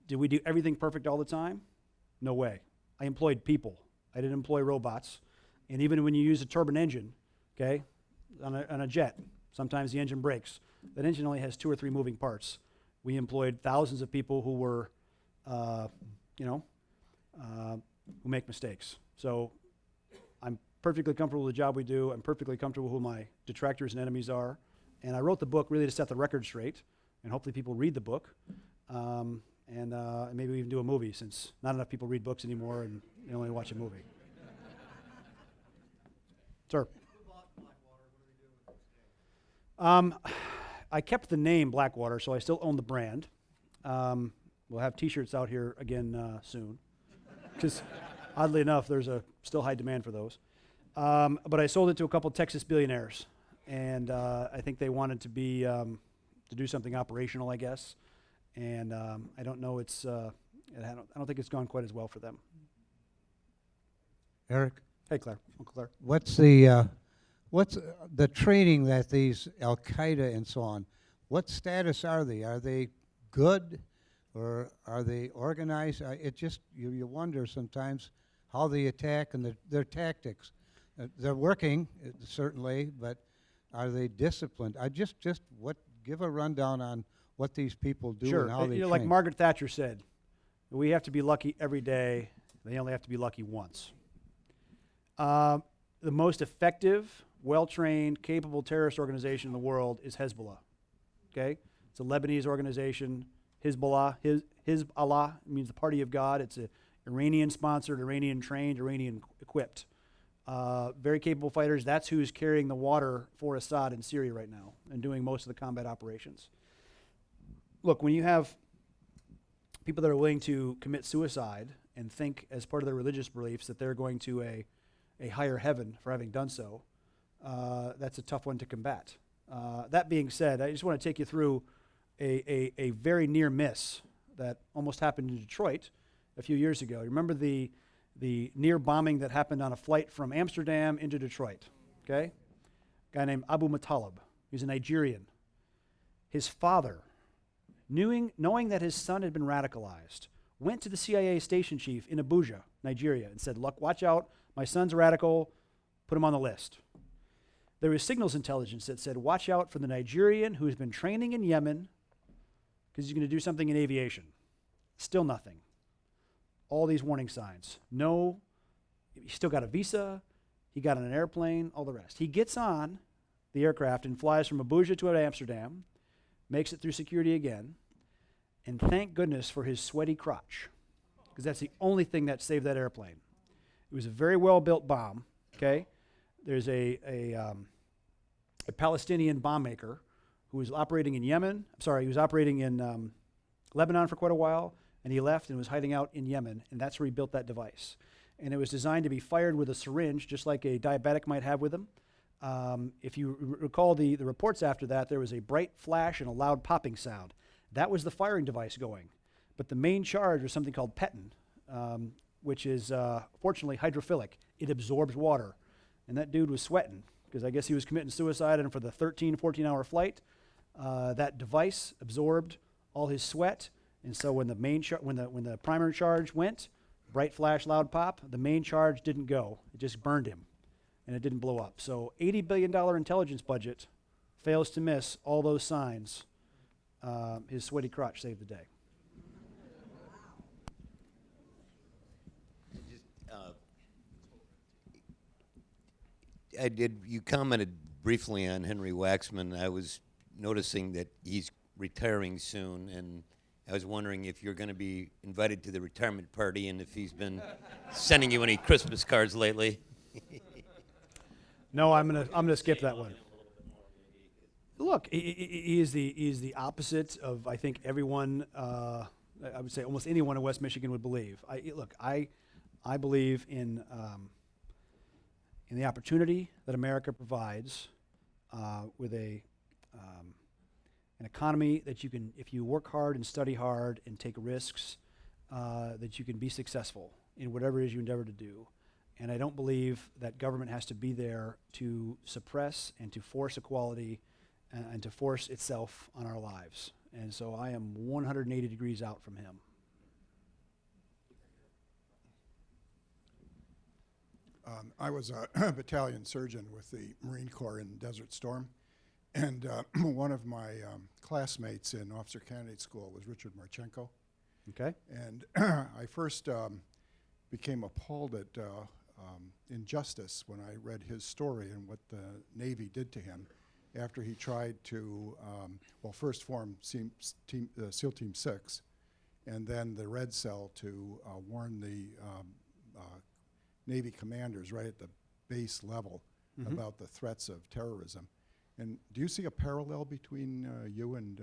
Did we do everything perfect all the time? No way. I employed people. I didn't employ robots. And even when you use a turbine engine, okay, on a jet, Sometimes the engine breaks. That engine only has 2 or 3 moving parts. We employed thousands of people who were, who make mistakes. So I'm perfectly comfortable with the job we do. I'm perfectly comfortable who my detractors and enemies are. And I wrote the book really to set the record straight, and hopefully people read the book. And maybe we even do a movie, since not enough people read books anymore and they only watch a movie. Sir. I kept the name Blackwater, so I still own the brand. We'll have T-shirts out here again soon, because oddly enough, there's still high demand for those. But I sold it to a couple Texas billionaires, and I think they wanted to be to do something operational, I guess. And I don't know. I don't think it's gone quite as well for them. Eric, Hey, Claire, Uncle Claire. what's the training that these Al Qaeda and so on? What status are they? Are they good, or are they organized? It just you wonder sometimes how they attack and their tactics. They're working certainly, but are they disciplined? Give a rundown on what these people do Sure. and how they train. Like Margaret Thatcher said, we have to be lucky every day. They only have to be lucky once. The most effective, well-trained, capable terrorist organization in the world is Hezbollah. Okay? It's a Lebanese organization. Hezbollah, Hezbollah means the party of God. It's a Iranian-sponsored, Iranian-trained, Iranian-equipped. Very capable fighters. That's who's carrying the water for Assad in Syria right now and doing most of the combat operations. Look, when you have people that are willing to commit suicide and think as part of their religious beliefs that they're going to a higher heaven for having done so, that's a tough one to combat. That being said, I just want to take you through a very near miss that almost happened in Detroit a few years ago. You remember the near bombing that happened on a flight from Amsterdam into Detroit, okay? A guy named Abu Muttalib. He's a Nigerian. His father, knowing that his son had been radicalized, went to the CIA station chief in Abuja, Nigeria, and said, look, watch out, my son's radical, put him on the list. There was signals intelligence that said, watch out for the Nigerian who's been training in Yemen because he's going to do something in aviation. Still nothing. All these warning signs. No, he still got a visa, he got on an airplane, all the rest. He gets on the aircraft and flies from Abuja to Amsterdam, makes it through security again, and thank goodness for his sweaty crotch, because that's the only thing that saved that airplane. It was a very well-built bomb, okay? There's a Palestinian bomb maker who was operating in he was operating in Lebanon for quite a while, and he left and was hiding out in Yemen, and that's where he built that device. And it was designed to be fired with a syringe, just like a diabetic might have with them. If you recall the reports after that, there was a bright flash and a loud popping sound. That was the firing device going. But the main charge was something called petin, which is fortunately hydrophilic. It absorbs water. And that dude was sweating, because I guess he was committing suicide, and for the 13, 14-hour flight, that device absorbed all his sweat. And so when the when the primary charge went, bright flash, loud pop, the main charge didn't go. It just burned him, and it didn't blow up. So $80 billion intelligence budget fails to miss all those signs. His sweaty crotch saved the day. You commented briefly on Henry Waxman. I was noticing that he's retiring soon, and I was wondering if you're going to be invited to the retirement party and if he's been sending you any Christmas cards lately. No, I'm gonna skip that one. Look, he is the opposite of, I think, everyone. I would say almost anyone in West Michigan would believe. I believe in the opportunity that America provides with an economy that you can, if you work hard and study hard and take risks, that you can be successful in whatever it is you endeavor to do. And I don't believe that government has to be there to suppress and to force equality and to force itself on our lives. And so I am 180 degrees out from him. I was a battalion surgeon with the Marine Corps in Desert Storm, And one of my classmates in Officer Candidate School was Richard Marchenko. Okay. And I first became appalled at injustice when I read his story and what the Navy did to him after he tried to, first form SEAL Team 6, and then the Red Cell to warn the Navy commanders right at the base level about the threats of terrorism. And do you see a parallel between you and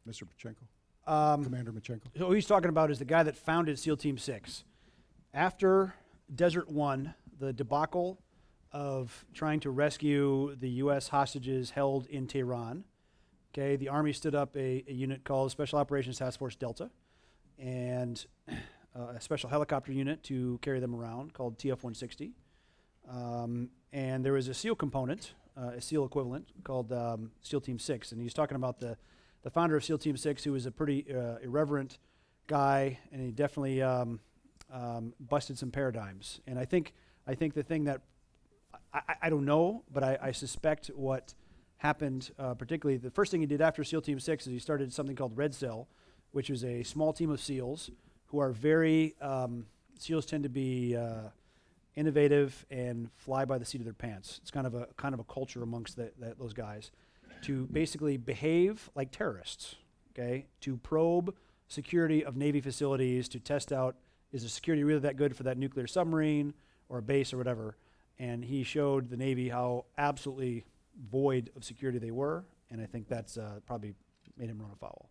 Mr. Machenko, Commander Machenko? So what he's talking about is the guy that founded SEAL Team 6. After Desert One, the debacle of trying to rescue the U.S. hostages held in Tehran, okay, the Army stood up a unit called Special Operations Task Force Delta, and a special helicopter unit to carry them around called TF-160. And there was a SEAL component, a SEAL equivalent called SEAL Team 6. And he's talking about the founder of SEAL Team 6, who was a pretty irreverent guy, and he definitely busted some paradigms. And I think the thing that, I don't know, but I suspect what happened, particularly the first thing he did after SEAL Team 6 is he started something called Red Cell, which is a small team of SEALs who are very, SEALs tend to be innovative and fly by the seat of their pants. It's kind of a culture amongst those guys to basically behave like terrorists, okay? To probe security of Navy facilities, to test out, is the security really that good for that nuclear submarine or a base or whatever? And he showed the Navy how absolutely void of security they were, and I think that's probably made him run afoul.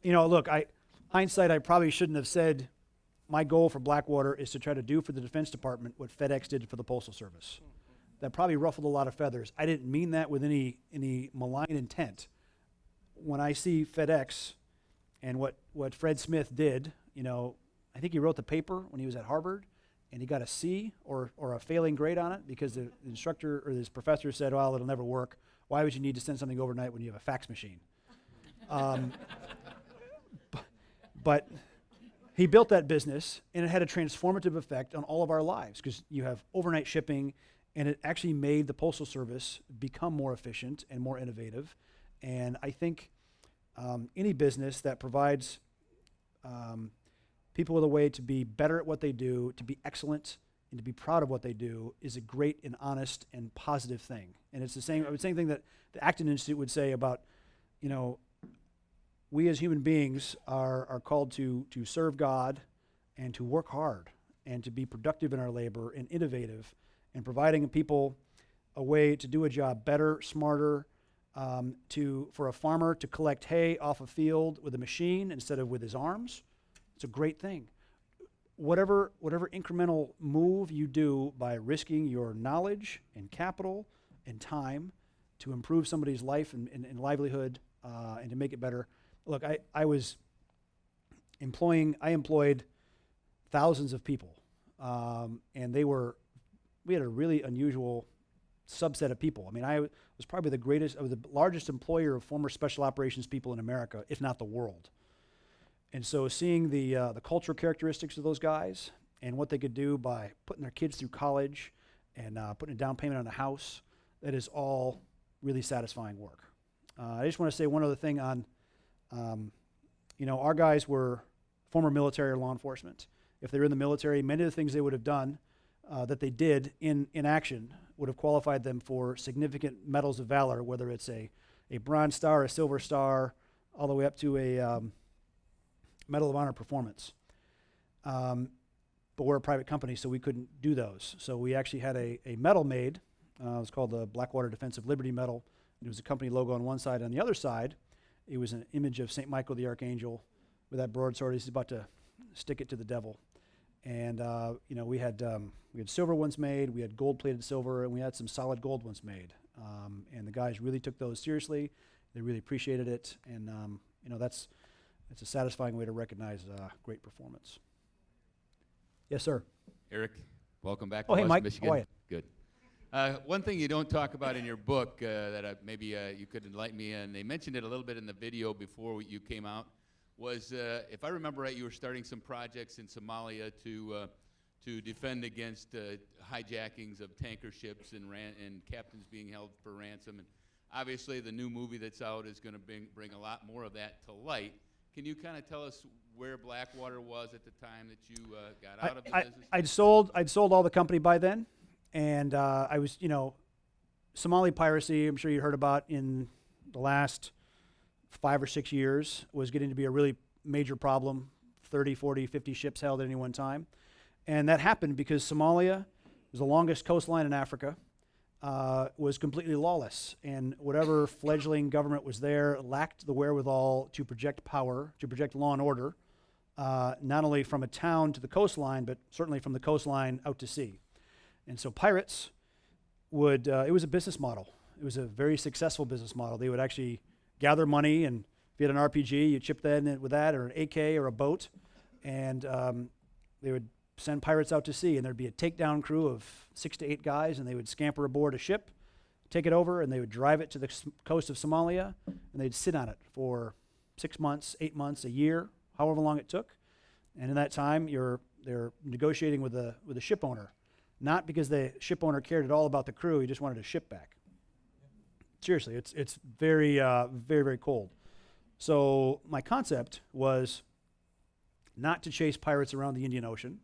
You know, look, hindsight, I probably shouldn't have said my goal for Blackwater is to try to do for the Defense Department what FedEx did for the Postal Service. That probably ruffled a lot of feathers. I didn't mean that with any malign intent. When I see FedEx and what Fred Smith did, you know, I think he wrote the paper when he was at Harvard, and he got a C or a failing grade on it because the instructor or this professor said, well, it'll never work. Why would you need to send something overnight when you have a fax machine? But he built that business, and it had a transformative effect on all of our lives because you have overnight shipping, and it actually made the Postal Service become more efficient and more innovative. And I think any business that provides people with a way to be better at what they do, to be excellent, and to be proud of what they do is a great and honest and positive thing. And it's the same thing that the Acton Institute would say about, you know, we as human beings are called to serve God and to work hard and to be productive in our labor and innovative and providing people a way to do a job better, smarter, for a farmer to collect hay off a field with a machine instead of with his arms. It's a great thing. Whatever incremental move you do by risking your knowledge and capital and time to improve somebody's life and livelihood and to make it better. Look, I employed thousands of people, and we had a really unusual subset of people. I mean, I was probably the largest employer of former special operations people in America, if not the world. And so seeing the cultural characteristics of those guys and what they could do by putting their kids through college and putting a down payment on a house, that is all really satisfying work. I just want to say one other thing on, you know, our guys were former military or law enforcement. If they were in the military, many of the things they would have done that they did in action would have qualified them for significant medals of valor, whether it's a Bronze Star, a Silver Star, all the way up to a Medal of Honor performance. But we're a private company, so we couldn't do those. So we actually had a medal made. It was called the Blackwater Defensive Liberty Medal. It was a company logo on one side. On the other side, it was an image of St. Michael the Archangel with that broadsword. He's about to stick it to the devil. And you know, we had silver ones made, we had gold-plated silver, and we had some solid gold ones made. And the guys really took those seriously. They really appreciated it, and you know, it's a satisfying way to recognize great performance. Yes, sir. Eric, welcome back to hey, Mike. Michigan. How are you? Good. One thing you don't talk about in your book that maybe you could enlighten me on, they mentioned it a little bit in the video before you came out, was, if I remember right, you were starting some projects in Somalia to defend against hijackings of tanker ships and captains being held for ransom. And obviously the new movie that's out is going to bring a lot more of that to light. Can you kind of tell us where Blackwater was at the time that you got out of the business? I'd sold all the company by then, and I was, Somali piracy, I'm sure you heard about in the last 5 or 6 years, was getting to be a really major problem. 30, 40, 50 ships held at any one time. And that happened because Somalia was the longest coastline in Africa, was completely lawless. And whatever fledgling government was there lacked the wherewithal to project power, to project law and order, not only from a town to the coastline, but certainly from the coastline out to sea. And so pirates would, it was a business model. It was a very successful business model. They would actually gather money, and if you had an RPG, you chip that in with that, or an AK or a boat, and they would send pirates out to sea, and there'd be a takedown crew of 6 to 8 guys, and they would scamper aboard a ship, take it over, and they would drive it to the coast of Somalia, and they'd sit on it for 6 months, 8 months, a year, however long it took. And in that time, they're negotiating with the ship owner, not because the ship owner cared at all about the crew. He just wanted a ship back. Seriously, it's very, very, very cold. So my concept was not to chase pirates around the Indian Ocean,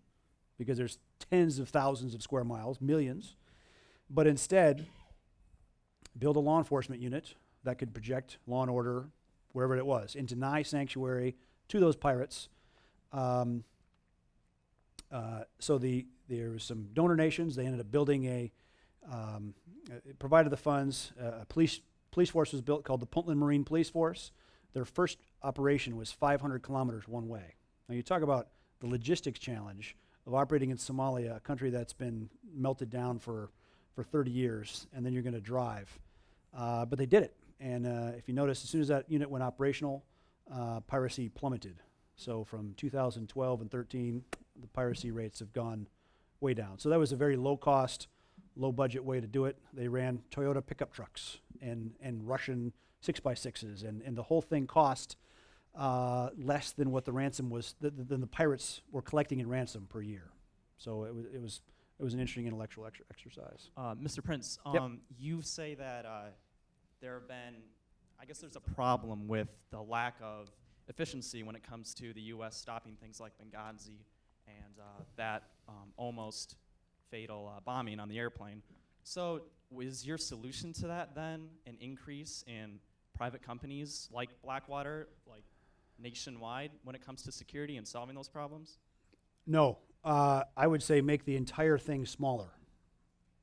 because there's tens of thousands of square miles, millions, but instead build a law enforcement unit that could project law and order wherever it was, and deny sanctuary to those pirates. So there was some donor nations. They ended up building it provided the funds. A police force was built called the Puntland Marine Police Force. Their first operation was 500 kilometers one way. Now you talk about the logistics challenge of operating in Somalia, a country that's been melted down for 30 years, and then you're going to drive. But they did it. And if you notice, as soon as that unit went operational, piracy plummeted. So from 2012 and 13, the piracy rates have gone way down. So that was a very low-cost, low-budget way to do it. They ran Toyota pickup trucks and Russian 6x6s, and the whole thing cost less than what the ransom was, than the pirates were collecting in ransom per year. So it was an interesting intellectual exercise. Mr. Prince, Yep. You say that there have been, I guess there's a problem with the lack of efficiency when it comes to the U.S. stopping things like Benghazi and that almost fatal bombing on the airplane. So is your solution to that then an increase in private companies like Blackwater, like nationwide, when it comes to security and solving those problems? No, I would say make the entire thing smaller.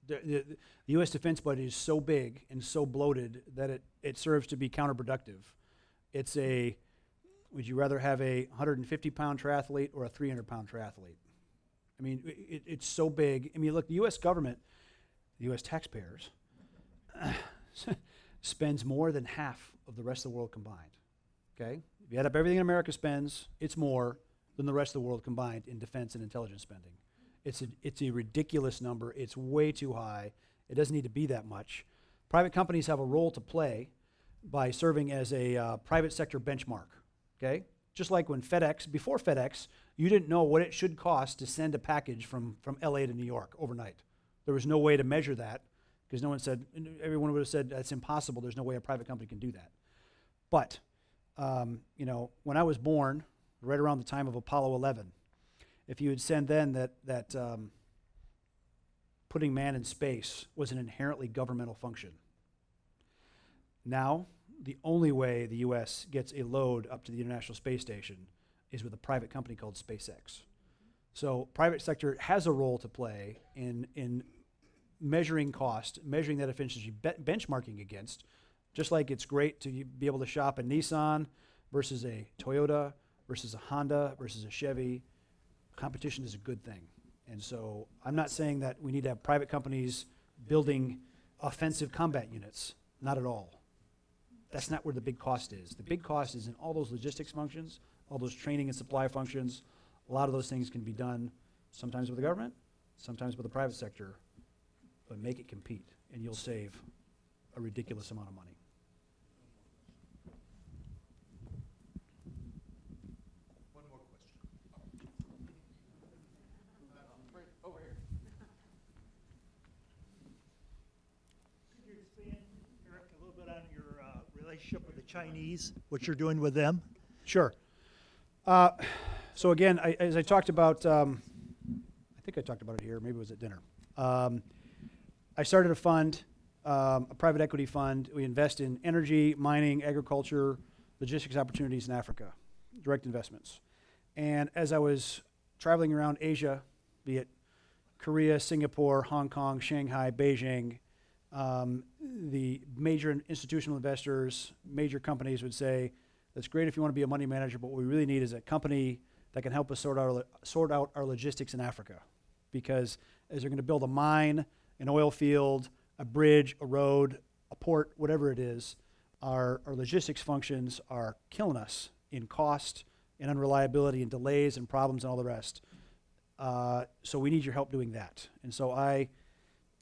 The U.S. defense budget is so big and so bloated that it serves to be counterproductive. It's would you rather have a 150-pound triathlete or a 300-pound triathlete? I mean, it's so big. I mean, look, the U.S. government, the U.S. taxpayers, spends more than half of the rest of the world combined, okay? If you add up everything America spends, it's more than the rest of the world combined in defense and intelligence spending. It's a ridiculous number. It's way too high. It doesn't need to be that much. Private companies have a role to play by serving as a private sector benchmark, okay? Just like when before FedEx, you didn't know what it should cost to send a package from LA to New York overnight. There was no way to measure that, because everyone would have said that's impossible. There's no way a private company can do that. But, when I was born, right around the time of Apollo 11, if you had said then that putting man in space was an inherently governmental function, now the only way the U.S. gets a load up to the International Space Station is with a private company called SpaceX. So private sector has a role to play in measuring cost, measuring that efficiency, benchmarking against, just like it's great to be able to shop a Nissan versus a Toyota versus a Honda versus a Chevy. Competition is a good thing. And so I'm not saying that we need to have private companies building offensive combat units. Not at all. That's not where the big cost is. The big cost is in all those logistics functions, all those training and supply functions. A lot of those things can be done sometimes with the government, sometimes with the private sector, but make it compete, and you'll save a ridiculous amount of money. One more question. Right over here. Could you expand, Eric, a little bit on relationship with the Chinese, what you're doing with them? Sure. So again, as I talked about, I think I talked about it here, maybe it was at dinner. I started a fund, a private equity fund. We invest in energy, mining, agriculture, logistics opportunities in Africa, direct investments. And as I was traveling around Asia, be it Korea, Singapore, Hong Kong, Shanghai, Beijing, the major institutional investors, major companies would say, that's great if you want to be a money manager, but what we really need is a company that can help us sort out our logistics in Africa. Because as they're going to build a mine, an oil field, a bridge, a road, a port, whatever it is, our logistics functions are killing us in cost and unreliability and delays and problems and all the rest. So we need your help doing that. And so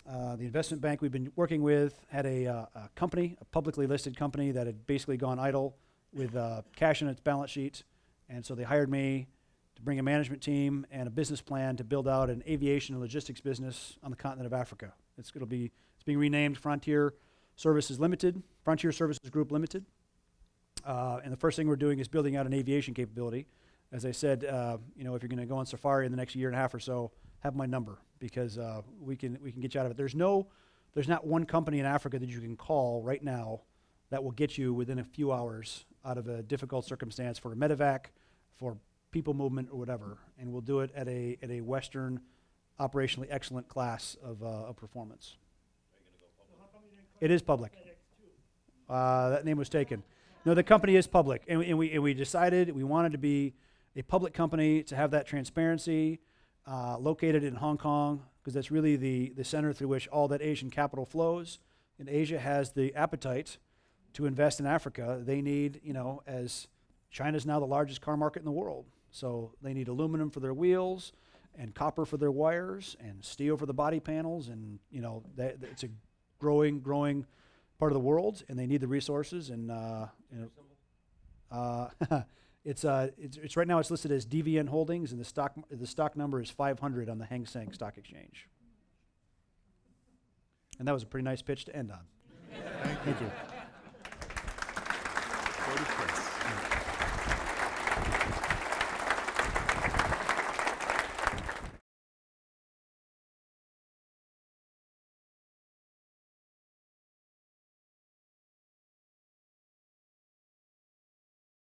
the investment bank we've been working with had a company, a publicly listed company that had basically gone idle with cash in its balance sheet. And so they hired me to bring a management team and a business plan to build out an aviation and logistics business on the continent of Africa. It's being renamed Frontier Services Limited, Frontier Services Group Limited. And the first thing we're doing is building out an aviation capability. As I said, if you're going to go on safari in the next year and a half or so, have my number, because we can get you out of it. There's not one company in Africa that you can call right now that will get you within a few hours out of a difficult circumstance for a medevac, for people movement or whatever, and we'll do it at a Western, operationally excellent class of performance. It is public. That name was taken. No, the company is public, and we decided we wanted to be a public company to have that transparency, located in Hong Kong, because that's really the center through which all that Asian capital flows. And Asia has the appetite to invest in Africa. They need, as China's now the largest car market in the world, so they need aluminum for their wheels, and copper for their wires, and steel for the body panels, and it's a growing part of the world, and they need the resources. And it's right now it's listed as DVN Holdings, and the stock number is 500 on the Hang Seng Stock Exchange. And that was a pretty nice pitch to end on. Thank you.